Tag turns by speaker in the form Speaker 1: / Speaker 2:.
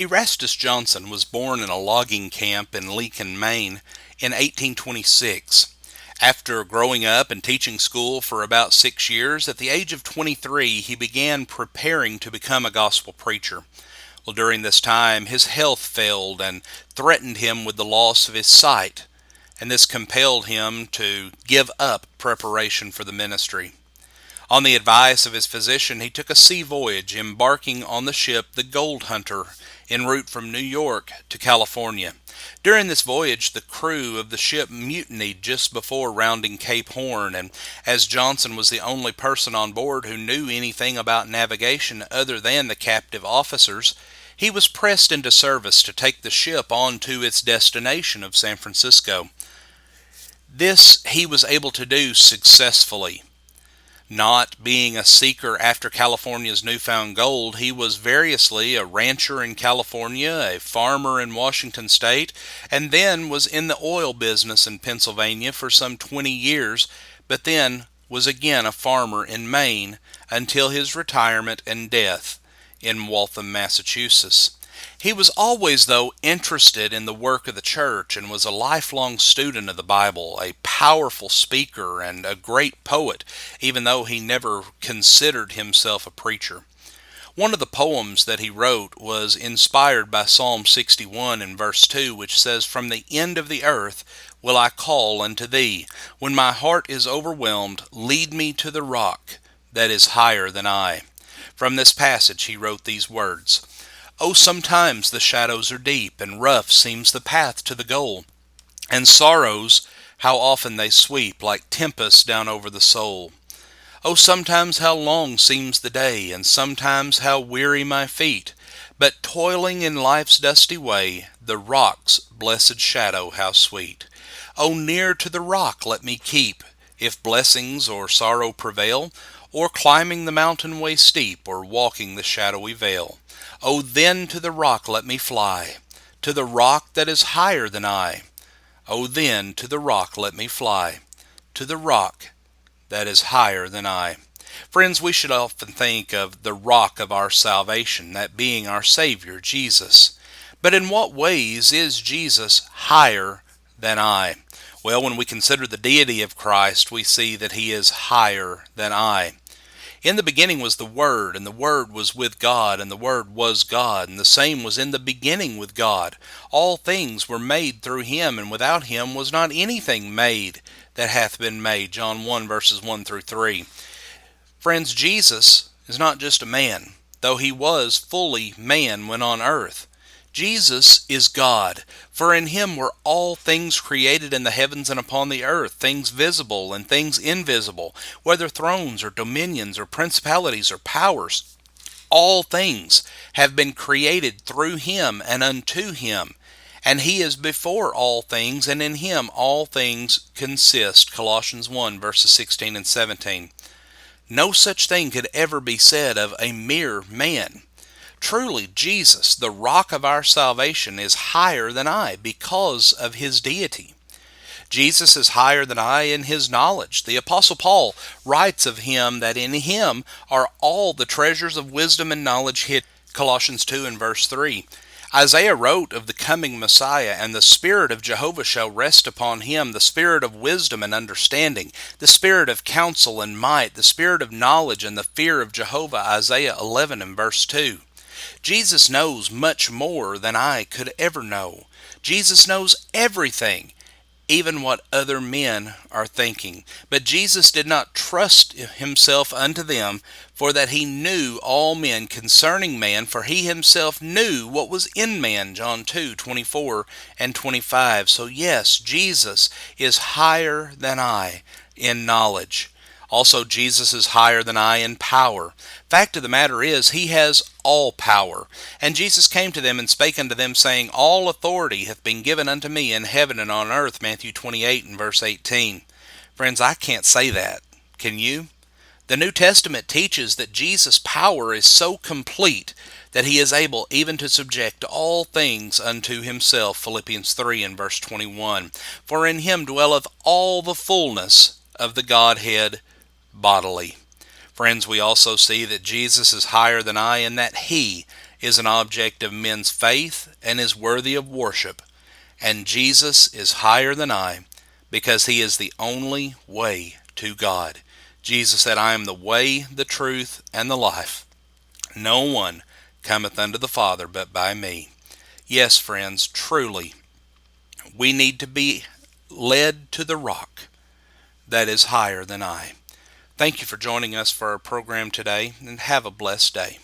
Speaker 1: Erastus Johnson was born in a logging camp in Lincoln, Maine in 1826. After growing up and teaching school for about 6 years, at the age of 23, he began preparing to become a gospel preacher. Well, during this time, his health failed and threatened him with the loss of his sight, and this compelled him to give up preparation for the ministry. On the advice of his physician, he took a sea voyage, embarking on the ship the Gold Hunter, en route from New York to California. During this voyage, the crew of the ship mutinied just before rounding Cape Horn, and as Johnson was the only person on board who knew anything about navigation other than the captive officers, he was pressed into service to take the ship on to its destination of San Francisco. This he was able to do successfully. Not being a seeker after California's newfound gold, he was variously a rancher in California, a farmer in Washington state, and then was in the oil business in Pennsylvania for some 20 years, but then was again a farmer in Maine until his retirement and death in Waltham, Massachusetts. He was always, though, interested in the work of the church and was a lifelong student of the Bible, a powerful speaker and a great poet, even though he never considered himself a preacher. One of the poems that he wrote was inspired by Psalm 61 in verse 2, which says, "From the end of the earth will I call unto thee. When my heart is overwhelmed, lead me to the rock that is higher than I." From this passage he wrote these words: "Oh, sometimes the shadows are deep, and rough seems the path to the goal, and sorrows, how often they sweep like tempests down over the soul. Oh, sometimes how long seems the day, and sometimes how weary my feet, but toiling in life's dusty way, the rock's blessed shadow how sweet. Oh, near to the rock let me keep, if blessings or sorrow prevail, or climbing the mountain way steep, or walking the shadowy vale. Oh, then to the rock let me fly, to the rock that is higher than I. Oh, then to the rock let me fly, to the rock that is higher than I." Friends, we should often think of the rock of our salvation, that being our Savior, Jesus. But in what ways is Jesus higher than I? Well, when we consider the deity of Christ, we see that he is higher than I. In the beginning was the Word, and the Word was with God, and the Word was God, and the same was in the beginning with God. All things were made through him, and without him was not anything made that hath been made. John 1 verses 1 through 3. Friends, Jesus is not just a man, though he was fully man when on earth. Jesus is God, for in him were all things created in the heavens and upon the earth, things visible and things invisible, whether thrones or dominions or principalities or powers. All things have been created through him and unto him, and he is before all things, and in him all things consist. Colossians 1 verses 16 and 17. No such thing could ever be said of a mere man. Truly, Jesus, the rock of our salvation, is higher than I because of his deity. Jesus is higher than I in his knowledge. The Apostle Paul writes of him that in him are all the treasures of wisdom and knowledge hid. Colossians 2 and verse 3. Isaiah wrote of the coming Messiah, "And the Spirit of Jehovah shall rest upon him, the Spirit of wisdom and understanding, the Spirit of counsel and might, the Spirit of knowledge and the fear of Jehovah." Isaiah 11 and verse 2. Jesus knows much more than I could ever know. Jesus knows everything, even what other men are thinking. But Jesus did not trust himself unto them, for that he knew all men concerning man, for he himself knew what was in man. John 2, 24 and 25. So yes, Jesus is higher than I in knowledge. Also, Jesus is higher than I in power. Fact of the matter is, he has all power. And Jesus came to them and spake unto them, saying, "All authority hath been given unto me in heaven and on earth." Matthew 28 and verse 18. Friends, I can't say that. Can you? The New Testament teaches that Jesus' power is so complete that he is able even to subject all things unto himself. Philippians 3 and verse 21. For in him dwelleth all the fullness of the Godhead bodily. Friends, we also see that Jesus is higher than I in that he is an object of men's faith and is worthy of worship. And Jesus is higher than I, because he is the only way to God. Jesus said, I am the way, the truth, and the life. No one cometh unto the Father but by me. Yes, friends, truly, we need to be led to the rock that is higher than I. Thank you for joining us for our program today, and have a blessed day.